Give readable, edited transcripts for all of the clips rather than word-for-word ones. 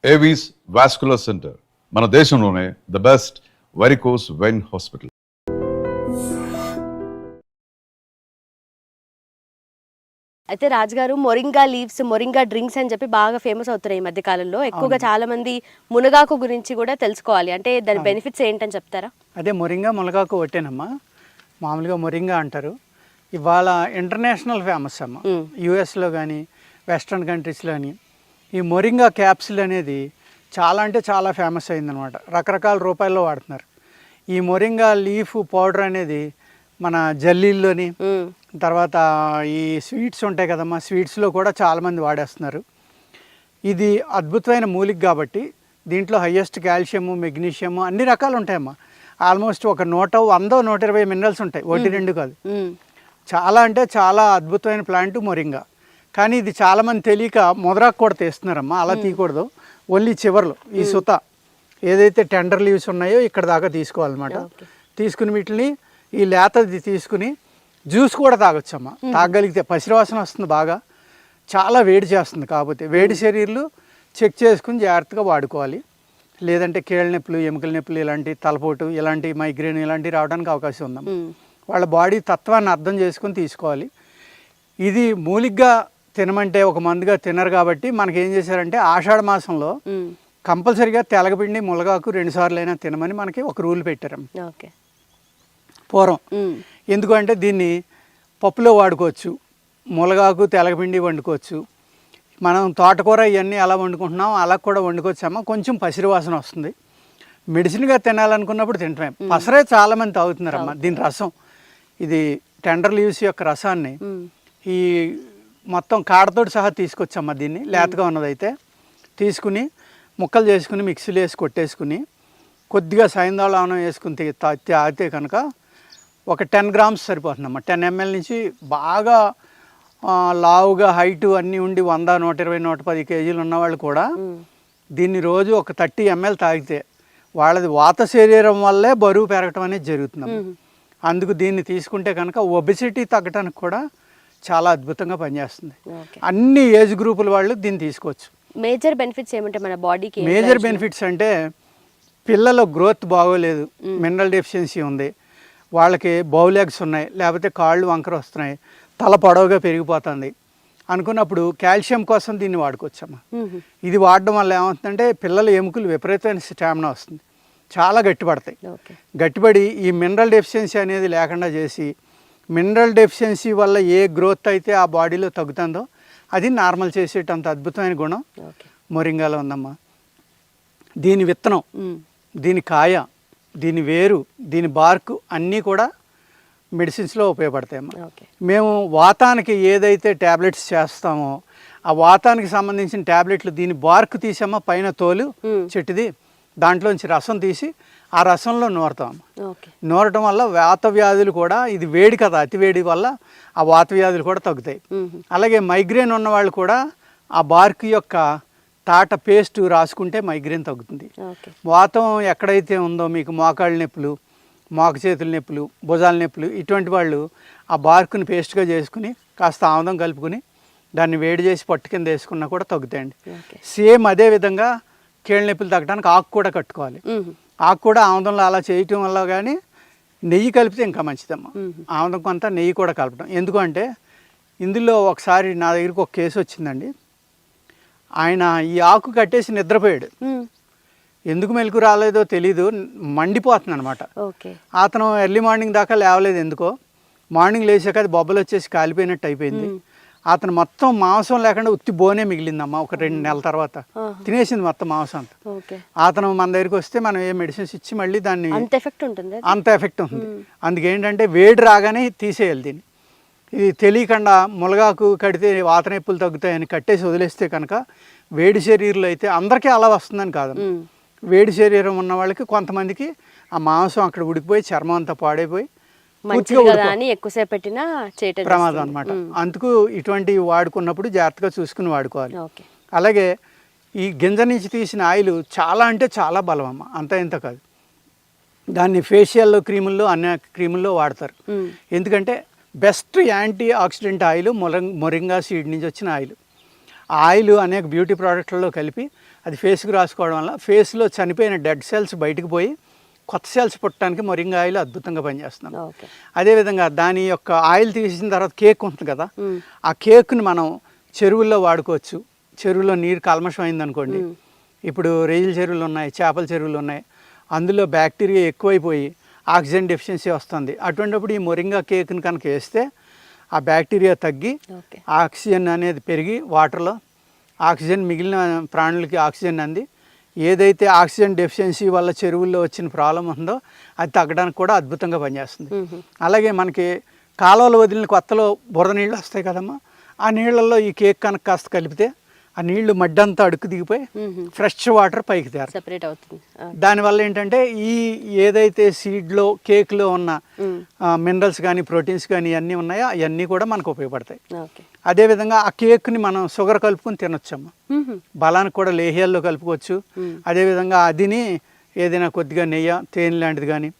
Avis vascular centre మన దేశంలోనే the best varicose vein hospital. అయితే రాజుగారు మొరింగా లీవ్స్, మొరింగా డ్రింక్స్ అని చెప్పి బాగా ఫేమస్ అవుతున్నాయి ఈ మధ్య కాలంలో. ఎక్కువగా చాలా మంది మునగాకు గురించి కూడా తెలుసుకోవాలి. అంటే దాని బెనిఫిట్స్ ఏంటని చెప్తారా? అదే మొరింగా మునగాకు ఒకటేనమ్మా, మామూలుగా మొరింగా అంటారు. ఇవాళ ఇంటర్నేషనల్ ఫేమస్ అమ్మ. యూఎస్లో కానీ వెస్ట్రన్ కంట్రీస్లో కానీ ఈ మొరింగా క్యాప్సిల్ అనేది చాలా అంటే చాలా ఫేమస్ అయిందనమాట. రకరకాల రూపాయల్లో వాడుతున్నారు. ఈ మొరింగా లీఫ్ పౌడర్ అనేది మన జల్లీల్లోని, తర్వాత ఈ స్వీట్స్ ఉంటాయి కదమ్మా, స్వీట్స్లో కూడా చాలామంది వాడేస్తున్నారు. ఇది అద్భుతమైన మూలిక కాబట్టి దీంట్లో హయ్యెస్ట్ కాల్షియము, మెగ్నీషియము అన్ని రకాలు ఉంటాయమ్మా. ఆల్మోస్ట్ ఒక 100-120 మినరల్స్ ఉంటాయి, ఒకటి రెండు కాదు. చాలా అంటే చాలా అద్భుతమైన ప్లాంట్ మొరింగా. కానీ ఇది చాలామంది తెలియక మొదరాకు కూడా తీస్తున్నారమ్మా. అలా తీయకూడదు. ఓన్లీ చివర్లో ఈ సుత ఏదైతే టెండర్ లీవ్స్ ఉన్నాయో ఇక్కడ దాకా తీసుకోవాలన్నమాట. తీసుకుని వీటిని ఈ లేతది తీసుకుని జ్యూస్ కూడా తాగొచ్చమ్మా. తాగలిగితే పసిరివాసన వస్తుంది బాగా, చాలా వేడి చేస్తుంది. కాకపోతే వేడి శరీరాలు చెక్ చేసుకుని జాగ్రత్తగా వాడుకోవాలి. లేదంటే కీళ్ళ నొప్పులు, ఎముకల నొప్పులు, ఇలాంటి తలపోటు, ఇలాంటి మైగ్రేన్ ఇలాంటివి రావడానికి అవకాశం ఉందమ్మా. వాళ్ళ బాడీ తత్వాన్ని అర్థం చేసుకుని తీసుకోవాలి. ఇది మూలిగ్గా తినమంటే ఒక మందుగా తినరు కాబట్టి మనకి ఏం చేశారంటే ఆషాఢ మాసంలో కంపల్సరీగా తెలగపిండి, మునగాకు 2 సార్లు అయినా తినమని మనకి ఒక రూల్ పెట్టారు పూర్వం. ఎందుకంటే దీన్ని పప్పులో వాడుకోవచ్చు, మునగాకు తెలగపిండి వండుకోవచ్చు. మనం తోటకూర ఇవన్నీ అలా వండుకుంటున్నాం, అలా కూడా వండుకోవచ్చామా. కొంచెం పసిరివాసన వస్తుంది. మెడిసిన్గా తినాలనుకున్నప్పుడు తింటామే. పసరే చాలామంది తాగుతున్నారమ్మా. దీని రసం, ఇది టెండర్ లీవ్స్ యొక్క రసాన్ని ఈ మొత్తం కాడతోటి సహా తీసుకొచ్చమ్మా. దీన్ని లేతగా ఉన్నదైతే తీసుకుని ముక్కలు చేసుకుని మిక్సీలో వేసి కొట్టేసుకుని కొద్దిగా సాయంత్రం వేసుకుని తాగితే కనుక ఒక 10 గ్రామ్స్ సరిపోతుందమ్మా. 10 ml నుంచి బాగా లావుగా హైటు అన్నీ ఉండి 100, 120, 110 కేజీలు ఉన్నవాళ్ళు కూడా దీన్ని రోజు ఒక 30 ml తాగితే వాళ్ళది వాత శరీరం వల్లే బరువు పెరగటం అనేది జరుగుతుందమ్మా. అందుకు దీన్ని తీసుకుంటే కనుక ఒబెసిటీ తగ్గటానికి కూడా చాలా అద్భుతంగా పనిచేస్తుంది. అన్ని ఏజ్ గ్రూపుల వాళ్ళు దీన్ని తీసుకోవచ్చు. మేజర్ బెనిఫిట్స్ ఏమంటే మన బాడీకి? మేజర్ బెనిఫిట్స్ అంటే పిల్లల గ్రోత్ బాగోలేదు, మినరల్ డెఫిషియన్సీ ఉంది, వాళ్ళకి బౌలెగ్స్ ఉన్నాయి, లేకపోతే కాళ్ళు వంకర వస్తున్నాయి, తల పొడవుగా పెరిగిపోతుంది అనుకున్నప్పుడు కాల్షియం కోసం దీన్ని వాడుకోవచ్చమ్మా. ఇది వాడడం వల్ల ఏమవుతుందంటే పిల్లల ఎముకలు విపరీతమైన స్టామినా వస్తుంది, చాలా గట్టిపడతాయి. గట్టిపడి ఈ మినరల్ డెఫిషియన్సీ అనేది లేకుండా చేసి, మినరల్ డెఫిషియన్సీ వల్ల ఏ గ్రోత్ అయితే ఆ బాడీలో తగ్గుతుందో అది నార్మల్ చేసేటంత అద్భుతమైన గుణం మొరింగాలో ఉందమ్మా. దీని విత్తనం, దీని కాయ, దీని వేరు, దీని బార్కు అన్నీ కూడా మెడిసిన్స్లో ఉపయోగపడతాయమ్మా. మేము వాతానికి ఏదైతే ట్యాబ్లెట్స్ చేస్తామో ఆ వాతానికి సంబంధించిన ట్యాబ్లెట్లు దీని బార్కు తీసామా, పైన తోలు చెట్టుది, దాంట్లోంచి రసం తీసి ఆ రసంలో నూరతాం. నూరటం వల్ల వాత వ్యాధులు కూడా, ఇది వేడి కదా, అతి వేడి వల్ల ఆ వాత వ్యాధులు కూడా తగ్గుతాయి. అలాగే మైగ్రేన్ ఉన్న వాళ్ళు కూడా ఆ బార్క్ యొక్క తాట పేస్ట్ రాసుకుంటే మైగ్రేన్ తగ్గుతుంది. వాతం ఎక్కడైతే ఉందో మీకు మోకాళ్ళ నొప్పులు, మోక చేతుల నొప్పులు, భుజాల నొప్పులు, ఇటువంటి వాళ్ళు ఆ బార్కుని పేస్ట్గా చేసుకుని కాస్త ఆముదం కలుపుకుని దాన్ని వేడి చేసి పట్టు కింద వేసుకున్నా కూడా తగ్గుతాయండి. సేమ్ అదే విధంగా కీళ్ళ నొప్పులు తగ్గడానికి ఆకు కూడా కట్టుకోవాలి. ఆకు కూడా ఆముదంలో అలా చేయటం వల్ల కానీ నెయ్యి కలిపితే ఇంకా మంచిదమ్మా. ఆముదం కొంత నెయ్యి కూడా కలపడం. ఎందుకంటే ఇందులో ఒకసారి నా దగ్గరికి ఒక కేసు వచ్చిందండి. ఆయన ఈ ఆకు కట్టేసి నిద్రపోయాడు. ఎందుకు మెలకు రాలేదో తెలీదు, మండిపోతుంది అనమాట. అతను ఎర్లీ మార్నింగ్ దాకా లేవలేదు ఎందుకో. మార్నింగ్ లేచాక అది బొబ్బలు వచ్చేసి కాలిపోయినట్టు అయిపోయింది. అతను మొత్తం మాంసం లేకుండా ఉత్తి బోనే మిగిలిందమ్మా. ఒక 2 నెలల తర్వాత తినేసింది మొత్తం మాంసం అంతా. అతను మన దగ్గరికి వస్తే మనం ఏ మెడిసిన్స్ ఇచ్చి మళ్ళీ దాన్ని అంత ఎఫెక్ట్ ఉంటుంది. అందుకేంటంటే వేడి రాగానే తీసేయాలి దీన్ని. ఇది తెలియకుండా మునగాకు కడితే వాత నొప్పులు తగ్గుతాయని కట్టేసి వదిలేస్తే కనుక వేడి శరీరంలో అయితే అందరికీ అలా వస్తుందని కాదు. వేడి శరీరం ఉన్న వాళ్ళకి కొంతమందికి ఆ మాంసం అక్కడ ఉడికిపోయి చర్మం అంతా పాడైపోయి ఎక్కువసేపు పెట్టినా ప్రమాదం అనమాట. అందుకు ఇటువంటివి వాడుకున్నప్పుడు జాగ్రత్తగా చూసుకుని వాడుకోవాలి. అలాగే ఈ గింజ నుంచి తీసిన ఆయిల్ చాలా అంటే చాలా బలం అమ్మ, అంత ఇంత కాదు. దాన్ని ఫేషియల్లో క్రీముల్లో అన్ని క్రీముల్లో వాడతారు. ఎందుకంటే best anti oxidant oil moringa seed నుంచి వచ్చిన ఆయిల్. ఆ ఆయిల్ అనేక బ్యూటీ ప్రోడక్ట్లలో కలిపి అది ఫేస్కి రాసుకోవడం వల్ల ఫేస్లో చనిపోయిన డెడ్ సెల్స్ బయటకు పోయి కొత్త సెల్స్ పుట్టడానికి మొరింగా ఆయిల్ అద్భుతంగా పనిచేస్తున్నాం. ఓకే. అదేవిధంగా దాని యొక్క ఆయిల్ తీసిన తర్వాత కేక్ ఉంటుంది కదా, ఆ కేక్ని మనం చెరువుల్లో వాడుకోవచ్చు. చెరువులో నీరు కల్మషం అయిందనుకోండి, ఇప్పుడు రొయ్యల చెరువులు ఉన్నాయి, చేపల చెరువులు ఉన్నాయి, అందులో బ్యాక్టీరియా ఎక్కువైపోయి ఆక్సిజన్ డెఫిషియన్సీ వస్తుంది. అటువంటిప్పుడు ఈ మొరింగా కేక్ని కనుక వేస్తే ఆ బ్యాక్టీరియా తగ్గి ఆక్సిజన్ అనేది పెరిగి వాటర్లో ఆక్సిజన్ మిగిలిన ప్రాణులకి ఆక్సిజన్ అంది ఏదైతే ఆక్సిజన్ డెఫిషియన్సీ వల్ల చెరువుల్లో వచ్చిన ప్రాబ్లం ఉందో అది తగ్గడానికి కూడా అద్భుతంగా పనిచేస్తుంది. అలాగే మనకి కాలువలు వదిలిన కొత్తలో బురద నీళ్ళు వస్తాయి కదమ్మా, ఆ నీళ్ళల్లో ఈ కేక్ కనుక కాస్త కలిపితే ఆ నీళ్లు మడ్డి అంతా అడుక్కు దిగిపోయి ఫ్రెష్ వాటర్ పైకి తేరు సెపరేట్ అవుతుంది. దానివల్ల ఏంటంటే ఈ ఏదైతే సీడ్లో కేక్లో ఉన్న మినరల్స్ కానీ ప్రోటీన్స్ కానీ ఇవన్నీ ఉన్నాయో అవన్నీ కూడా మనకు ఉపయోగపడతాయి. అదేవిధంగా ఆ కేక్ని మనం షుగర్ కలుపుకొని తినొచ్చమ్మా, బలానికి కూడా లేహ్యాల్లో కలుపుకోవచ్చు. అదేవిధంగా అదిని ఏదైనా కొద్దిగా నెయ్యి తేనె లాంటిది కానీ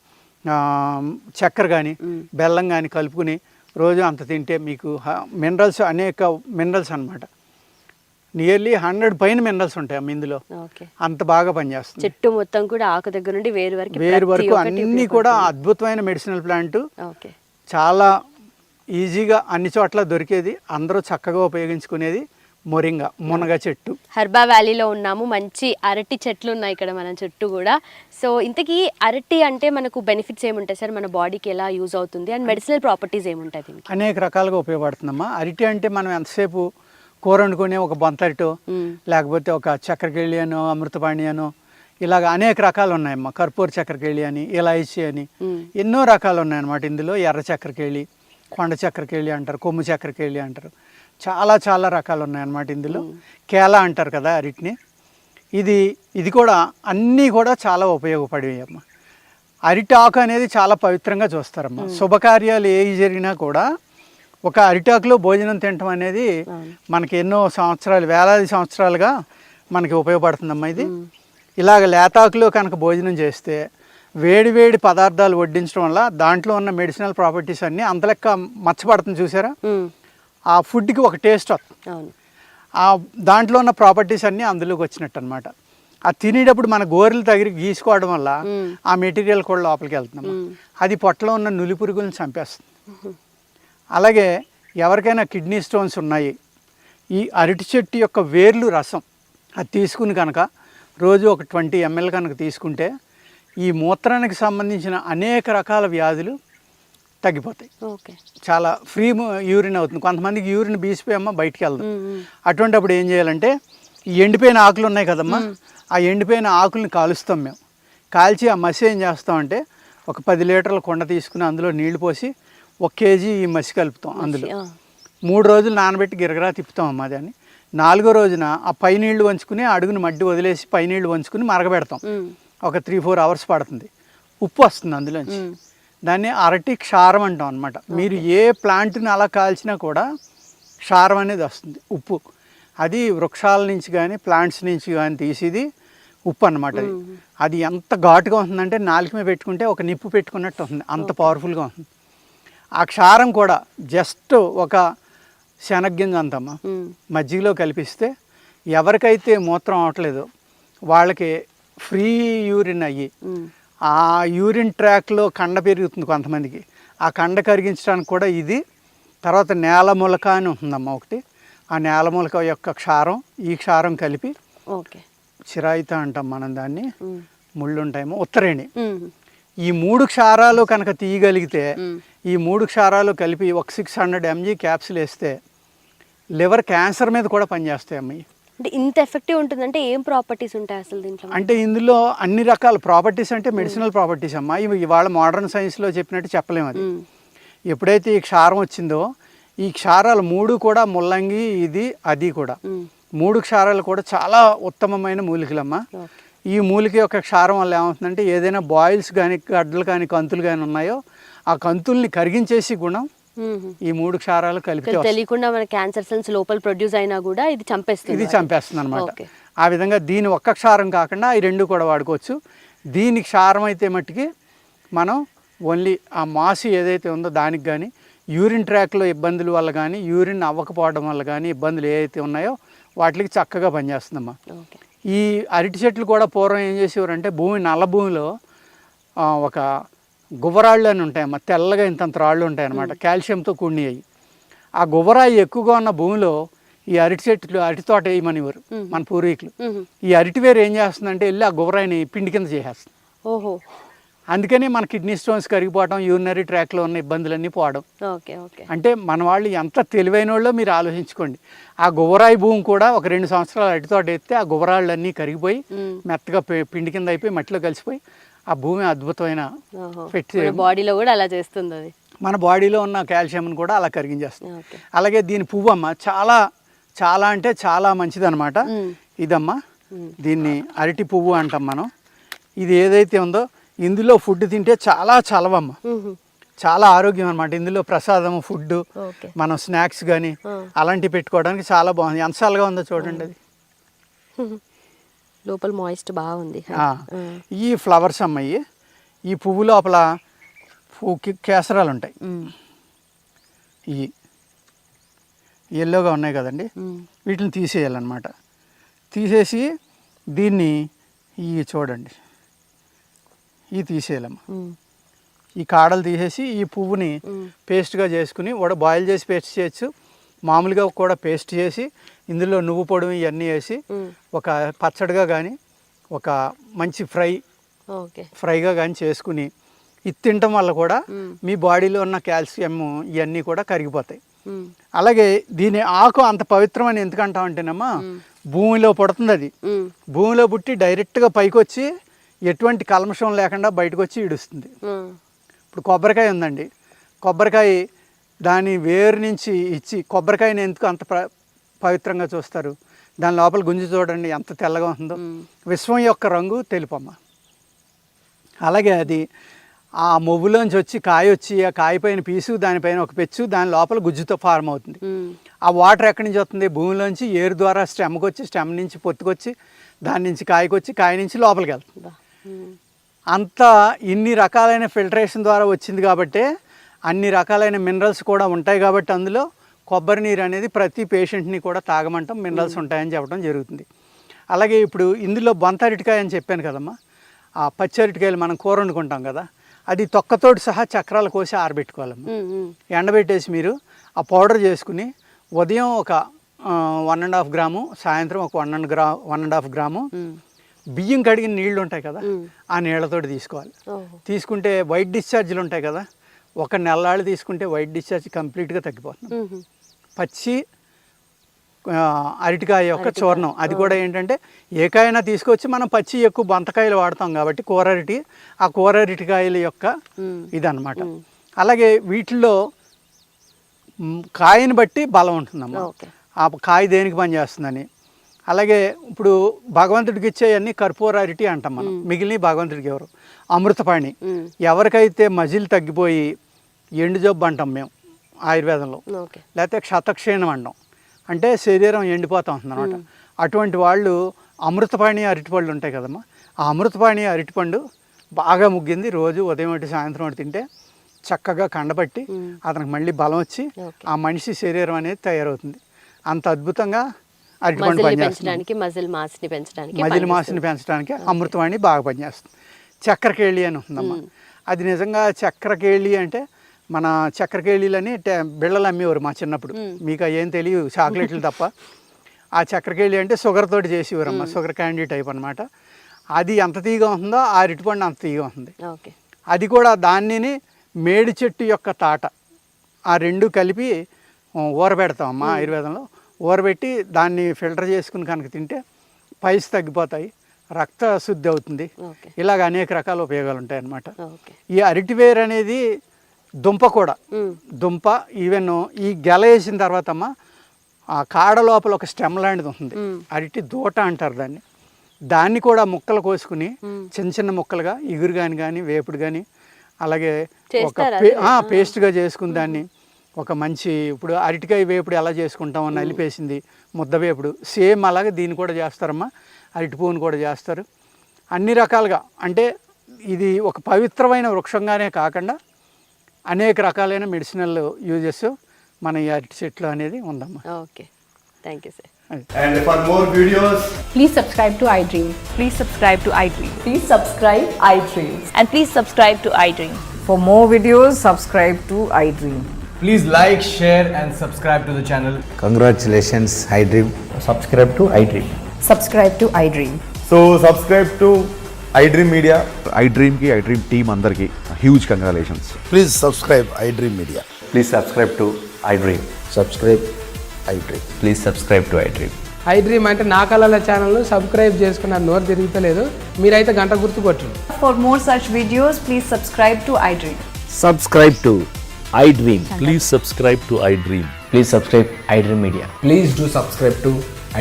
చక్కెర కానీ బెల్లం కానీ కలుపుకుని రోజు అంత తింటే మీకు మినరల్స్ అనేక మినరల్స్ అనమాట, నియర్లీ 100 పైన మినరల్స్ ఉంటాయి ఇందులో, అంత బాగా పనిచేస్తుంది. చెట్టు మొత్తం కూడా ఆకు దగ్గర నుండి వేరు వరకు అన్ని కూడా అద్భుతమైన మెడిసినల్ ప్లాంట్, చాలా ఈజీగా అన్ని చోట్ల దొరికేది, అందరూ చక్కగా ఉపయోగించుకునేది మొరింగా మునగ చెట్టు. హర్బా వ్యాలీలో ఉన్నాము, మంచి అరటి చెట్లు ఉన్నాయి ఇక్కడ మన చుట్టూ కూడా. సో ఇంతకీ అరటి అంటే మనకు బెనిఫిట్స్ ఏముంటాయి సార్, మన బాడీకి ఎలా యూజ్ అవుతుంది అండ్ మెడిసినల్ ప్రాపర్టీస్ ఏముంటాయి? అనేక రకాలుగా ఉపయోగపడుతుందమ్మా. అరటి అంటే మనం ఎంతసేపు కూర వండుకొని ఒక బొంతరిటో లేకపోతే ఒక చక్కెరకేళి అనో అమృతపాణి అనో ఇలాగ అనేక రకాలు ఉన్నాయమ్మా. కర్పూర చక్కెరకేళి అని, ఇలాయచీ అని ఎన్నో రకాలు ఉన్నాయన్నమాట. ఇందులో ఎర్ర చక్కెరకేళి, కొండ చక్కెరకేళి అంటారు, కొమ్ము చక్కెరకేళి అంటారు, చాలా చాలా రకాలు ఉన్నాయన్నమాట. ఇందులో కేల అంటారు కదా అరటిని, ఇది కూడా అన్నీ కూడా చాలా ఉపయోగపడేవి అమ్మ. అరటి ఆకు అనేది చాలా పవిత్రంగా చూస్తారమ్మా. శుభకార్యాలు ఏ జరిగినా కూడా ఒక అరిటాకులో భోజనం తినటం అనేది మనకి ఎన్నో సంవత్సరాలు, వేలాది సంవత్సరాలుగా మనకి ఉపయోగపడుతుందమ్మా. ఇది ఇలాగ లేతాకులో కనుక భోజనం చేస్తే వేడి వేడి పదార్థాలు వడ్డించడం వల్ల దాంట్లో ఉన్న మెడిసినల్ ప్రాపర్టీస్ అన్నీ అంతలెక్క మచ్చపడుతుంది చూసారా, ఆ ఫుడ్కి ఒక టేస్ట్ వస్తుంది, ఆ దాంట్లో ఉన్న ప్రాపర్టీస్ అన్నీ అందులోకి వచ్చినట్టు అనమాట. అది తినేటప్పుడు మన గోర్రెలు తగిలి గీసుకోవడం వల్ల ఆ మెటీరియల్ కూడా లోపలికి వెళ్తున్నాము, అది పొట్టలో ఉన్న నులి పురుగులను చంపేస్తుంది. అలాగే ఎవరికైనా కిడ్నీ స్టోన్స్ ఉన్నాయి, ఈ అరటి చెట్టు యొక్క వేర్లు రసం అది తీసుకుని కనుక రోజు ఒక 20 ml కనుక తీసుకుంటే ఈ మూత్రానికి సంబంధించిన అనేక రకాల వ్యాధులు తగ్గిపోతాయి. చాలా ఫ్రీ యూరిన్ అవుతుంది. కొంతమందికి యూరిన్ బీసిపోయమ్మా బయటికి వెళ్దాం. అటువంటిప్పుడు ఏం చేయాలంటే ఈ ఎండిపోయిన ఆకులు ఉన్నాయి కదమ్మా, ఆ ఎండిపోయిన ఆకుల్ని కాలుస్తాం మేము. కాల్చి ఆ మసి ఏం చేస్తామంటే ఒక 10 లీటర్ల కుండ తీసుకుని అందులో నీళ్లు పోసి 1 kg ఈ మసి కలుపుతాం. అందులో 3 రోజులు నానబెట్టి గిరగరా తిప్పుతాం అమ్మా. దాన్ని 4వ రోజున ఆ పై నీళ్లు వంచుకుని అడుగుని మడ్డి వదిలేసి పై నీళ్లు వంచుకుని మరగబెడతాం. ఒక 3-4 hours పడుతుంది. ఉప్పు వస్తుంది అందులోంచి, దాన్ని అరటి క్షారం అంటాం అనమాట. మీరు ఏ ప్లాంట్ని అలా కాల్చినా కూడా క్షారం అనేది వస్తుంది, ఉప్పు. అది వృక్షాల నుంచి కానీ ప్లాంట్స్ నుంచి కానీ తీసేది ఉప్పు అనమాట. అది ఎంత ఘాటుగా ఉంటుందంటే నాలుక మీద పెట్టుకుంటే ఒక నిప్పు పెట్టుకున్నట్టు ఉంటుంది, అంత పవర్ఫుల్గా ఉంటుంది. ఆ క్షారం కూడా జస్ట్ ఒక శనగ్గింజ అంతమ్మా మజ్జిగలో కలిపిస్తే ఎవరికైతే మూత్రం అవట్లేదో వాళ్ళకి ఫ్రీ యూరిన్ అయ్యి ఆ యూరిన్ ట్రాక్లో కండ పెరుగుతుంది కొంతమందికి, ఆ కండ కరిగించడానికి కూడా ఇది. తర్వాత నేల మొలక అని ఉంటుందమ్మా ఒకటి, ఆ నేల మొలక యొక్క క్షారం ఈ క్షారం కలిపి చిరాయిత అంటాం మనం దాన్ని, ముళ్ళు ఉంటాయేమో ఉత్తరేణి, ఈ 3 క్షారాలు కనుక తీయగలిగితే ఈ 3 క్షారాలు కలిపి ఒక 600 mg క్యాప్సిల్ వేస్తే లివర్ క్యాన్సర్ మీద కూడా పనిచేస్తాయి అమ్మాయి. అంటే ఇంత ఎఫెక్టివ్ ఉంటుందంటే ఏం ప్రాపర్టీస్ ఉంటాయి అసలు దీంట్లో? అంటే ఇందులో అన్ని రకాల ప్రాపర్టీస్ అంటే మెడిసినల్ ప్రాపర్టీస్ అమ్మా. ఇవాళ మోడర్న్ సైన్స్లో చెప్పినట్టు చెప్పలేము. అది ఎప్పుడైతే ఈ క్షారం వచ్చిందో ఈ క్షారాలు 3 కూడా ముల్లంగి ఇది అది కూడా 3 క్షారాలు కూడా చాలా ఉత్తమమైన మూలికలమ్మా. ఈ మూలిక యొక్క క్షారం వల్ల ఏమవుతుందంటే ఏదైనా బాయిల్స్ కానీ గడ్డలు కానీ కంతులు కానీ ఉన్నాయో ఆ కంతుల్ని కరిగించేసి గుణం ఈ 3 క్షారాలు కలిపి తెలియకుండా మన క్యాన్సర్ సెల్స్ లోపల ప్రొడ్యూస్ అయినా కూడా ఇది చంపేస్తుంది అనమాట. ఆ విధంగా దీని ఒక్క క్షారం కాకుండా ఈ 2 కూడా వాడుకోవచ్చు. దీని క్షారం అయితే మట్టికి మనం ఓన్లీ ఆ మాసి ఏదైతే ఉందో దానికి కానీ యూరిన్ ట్రాక్లో ఇబ్బందుల వల్ల కానీ యూరిన్ అవ్వకపోవడం వల్ల కానీ ఇబ్బందులు ఏవైతే ఉన్నాయో వాటికి చక్కగా పనిచేస్తుందమ్మా. ఈ అరటి చెట్లు కూడా పూర్వం ఏం చేసేవారంటే నల్ల భూమిలో ఒక గువ్వరాళ్ళు అని ఉంటాయమ్మా, తెల్లగా ఇంతంత రాళ్ళు ఉంటాయి అన్నమాట, కాల్షియంతో కూడినవి. ఆ గువ్వరాయి ఎక్కువగా ఉన్న భూమిలో ఈ అరటి చెట్లు అరటి తోట వేయమనివారు మన పూర్వీకులు. ఈ అరటి వేరు ఏం చేస్తుందంటే వెళ్ళి ఆ గువ్వరాయిని పిండి కింద చేసేస్తుంది. ఓహో, అందుకని మన కిడ్నీ స్టోన్స్ కరిగిపోవడం, యూరినరీ ట్రాక్లో ఉన్న ఇబ్బందులన్నీ పోవడం. Okay okay. అంటే మన వాళ్ళు ఎంత తెలివైన వాళ్ళో మీరు ఆలోచించుకోండి. ఆ గువ్వరాయి భూమి కూడా ఒక 2 సంవత్సరాలు అరటి తోట ఎత్తే ఆ గువ్వరాళ్ళన్నీ కరిగిపోయి మెత్తగా పిండి కింద అయిపోయి మట్టిలో కలిసిపోయి ఆ భూమి అద్భుతమైన బాడీలో కూడా అలా చేస్తుంది అది. మన బాడీలో ఉన్న కాల్షియంని కూడా అలా కరిగించేస్తుంది. ఓకే. అలాగే దీని పువ్వు అమ్మ చాలా చాలా అంటే చాలా మంచిదన్నమాట. ఇదమ్మా దీన్ని అరటి పువ్వు అంటాం మనం. ఇది ఏదైతే ఉందో ఇందులో ఫుడ్ తింటే చాలా చలవమ్మ, చాలా ఆరోగ్యం అనమాట. ఇందులో ప్రసాదం ఫుడ్ మనం స్నాక్స్ కానీ అలాంటివి పెట్టుకోవడానికి చాలా బాగుంది. ఎంతసాలుగా ఉందో చూడండి అది. లోపల మాయిస్ట్ బాగుంది. ఈ ఫ్లవర్స్ అమ్మాయి, ఈ పువ్వు లోపల కేసరాలు ఉంటాయి. ఈ ఎల్లోగా ఉన్నాయి కదండి, వీటిని తీసేయాలన్నమాట. తీసేసి దీన్ని చూడండి తీసేయాలమ్మా. ఈ కాడలు తీసేసి ఈ పువ్వుని పేస్ట్గా చేసుకుని బాయిల్ చేసి పేస్ట్ చేయొచ్చు, మామూలుగా కూడా పేస్ట్ చేసి ఇందులో నువ్వు పొడి ఇవన్నీ వేసి ఒక పచ్చడిగా కానీ ఒక మంచి ఫ్రైగా కానీ చేసుకుని ఇది తినటం వల్ల కూడా మీ బాడీలో ఉన్న కాల్షియం ఇవన్నీ కూడా కరిగిపోతాయి. అలాగే దీని ఆకు అంత పవిత్రమని ఎందుకంటామంటేనమ్మా, భూమిలో పుడుతుంది అది. భూమిలో పుట్టి డైరెక్ట్గా పైకి వచ్చి ఎటువంటి కల్మషం లేకుండా బయటకు వచ్చి ఇడుస్తుంది. ఇప్పుడు కొబ్బరికాయ ఉందండి, కొబ్బరికాయ దాని వేరు నుంచి ఇచ్చి కొబ్బరికాయని ఎందుకు అంత పవిత్రంగా చూస్తారు? దాని లోపల గుంజి చూడండి ఎంత తెల్లగా ఉందో. విశ్వం యొక్క రంగు తెలుపమ్మ. అలాగే అది ఆ మొవ్వులోంచి వచ్చి కాయ వచ్చి ఆ కాయ పైన పీసు, దానిపైన ఒక పెచ్చు, దాని లోపల గుజ్జుతో ఫార్మ్ అవుతుంది. ఆ వాటర్ ఎక్కడి నుంచి వస్తుంది? భూమిలోంచి ఏరు ద్వారా స్టెమ్కి వచ్చి, స్టెమ్ నుంచి పొత్తుకొచ్చి, దాని నుంచి కాయకొచ్చి, కాయ నుంచి లోపలికి వెళ్తుంది. అంతా ఇన్ని రకాలైన ఫిల్టరేషన్ ద్వారా వచ్చింది కాబట్టి అన్ని రకాలైన మినరల్స్ కూడా ఉంటాయి కాబట్టి అందులో కొబ్బరి నీరు అనేది ప్రతి పేషెంట్ని కూడా తాగమంటాం, మినరల్స్ ఉంటాయని చెప్పడం జరుగుతుంది. అలాగే ఇప్పుడు ఇందులో బొంత అరటికాయ అని చెప్పాను కదమ్మా, ఆ పచ్చి అరటికాయలు మనం కూర వండుకుంటాం కదా, అది తొక్కతోటి సహా చక్రాలు కోసి ఆరబెట్టుకోవాలమ్మా. ఎండబెట్టేసి మీరు ఆ పౌడర్ చేసుకుని ఉదయం ఒక 1.5 గ్రాము, సాయంత్రం ఒక 1.5 గ్రాము బియ్యం కడిగిన నీళ్లు ఉంటాయి కదా, ఆ నీళ్లతోటి తీసుకోవాలి. తీసుకుంటే వైట్ డిశ్చార్జ్లు ఉంటాయి కదా, ఒక నెలలాళ్ళు తీసుకుంటే వైట్ డిశ్చార్జ్ కంప్లీట్గా తగ్గిపోతుంది. పచ్చి అరటికాయ యొక్క చూర్ణం, అది కూడా ఏంటంటే ఏ కాయనా తీసుకొచ్చి మనం పచ్చి ఎక్కువ బంతకాయలు వాడతాం కాబట్టి కూర అరటి, ఆ కూర అరటికాయల యొక్క ఇదన్నమాట. అలాగే వీటిల్లో కాయని బట్టి బలం ఉంటుందమ్మా, ఆ కాయ దేనికి పనిచేస్తుందని. అలాగే ఇప్పుడు భగవంతుడికి ఇచ్చేవన్నీ కర్పూర అరటి అంటాం మనం, మిగిలిన భగవంతుడికి ఎవరు? అమృతపాణి. ఎవరికైతే మజిల్ తగ్గిపోయి ఎండు జబ్బు అంటాం మేము ఆయుర్వేదంలో, లేకపోతే క్షతక్షీణం అంటాం, అంటే శరీరం ఎండిపోతూ ఉంటుంది అనమాట. అటువంటి వాళ్ళు అమృతపాణి అరటిపళ్ళు ఉంటాయి కదమ్మా, ఆ అమృతపాణి అరటిపండు బాగా ముగ్గింది రోజు ఉదయం ఒకటి సాయంత్రం ఒకటి తింటే చక్కగా కండబట్టి అతనికి మళ్ళీ బలం వచ్చి ఆ మనిషి శరీరం అనేది తయారవుతుంది. అంత అద్భుతంగా అరటిపండు పనిచేస్తుంది. మజిల్ మాస్ని పెంచడానికి అమృతవాణి బాగా పనిచేస్తుంది. చక్కెరకేళి అని ఉంటుందమ్మా, అది నిజంగా చక్కెరకేళి అంటే మన చక్కెరకేళీలని బిళ్ళలు అమ్మేవారు మా చిన్నప్పుడు, మీకు ఏం తెలియదు చాక్లెట్లు తప్ప. ఆ చక్కెరకేళి అంటే షుగర్ తోటి చేసేవారమ్మ, షుగర్ క్యాండీ టైప్ అనమాట. అది ఎంత తీగా ఉంటుందో ఆ అరటిపండు అంత తీగా ఉంది. అది కూడా దానిని మేడి చెట్టు యొక్క తాట, ఆ రెండు కలిపి ఊరబెడతామమ్మా ఆయుర్వేదంలో. ఊరబెట్టి దాన్ని ఫిల్టర్ చేసుకుని కనుక తింటే పైస్ తగ్గిపోతాయి, రక్త శుద్ధి అవుతుంది. ఇలాగ అనేక రకాల ఉపయోగాలు ఉంటాయి అన్నమాట. ఈ అరటివేరు అనేది దుంప కూడా, దుంప ఈవెన్ ఈ గెల వేసిన తర్వాత అమ్మ ఆ కాడ లోపల ఒక స్టెమ్ లాంటిది ఉంటుంది, అరటి దూట అంటారు దాన్ని. దాన్ని కూడా ముక్కలు కోసుకుని చిన్న చిన్న ముక్కలుగా ఇగురు కానీ వేపుడు కానీ అలాగే ఒక పేస్ట్గా చేసుకుని దాన్ని ఒక మంచి, ఇప్పుడు అరటికాయ వేపుడు ఎలా చేసుకుంటామో నలిపేసింది ముద్ద వేపుడు, సేమ్ అలాగే దీన్ని కూడా చేస్తారమ్మా. అరటి పువ్వును కూడా చేస్తారు. అన్ని రకాలుగా అంటే ఇది ఒక పవిత్రమైన వృక్షంగానే కాకుండా అనేక రకాలైన మెడిసినల్ యూజెస్ మన ఈ అరటి చెట్లు అనేది ఉందమ్మా. Okay, thank you sir. And for more videos, Please subscribe to iDream. Please subscribe to iDream. Please subscribe iDream. And please subscribe to iDream. For more videos, subscribe to iDream. please like, share, and subscribe to the channel. Congratulations, iDream. Subscribe to iDream. Subscribe to iDream. So subscribe to iDream Media. iDream ki iDream team andarki huge congratulations. Please subscribe iDream Media. Please subscribe to iDream. Subscribe iDream. Please subscribe to iDream. iDream అంటే నా కళల channel subscribe చేసుకున్న నోరు తిరుగుతలేదు మీరైతే గంట గుర్తు కొట్టండి. For more such videos, please subscribe to iDream. Subscribe to iDream. Please subscribe to iDream. Please subscribe iDream Media. Please do subscribe to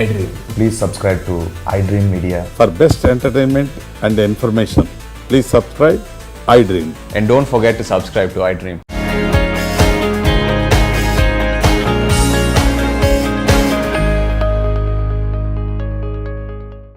iDream. Please subscribe to iDream Media. For best entertainment and information, please subscribe iDream. And don't forget to subscribe to iDream.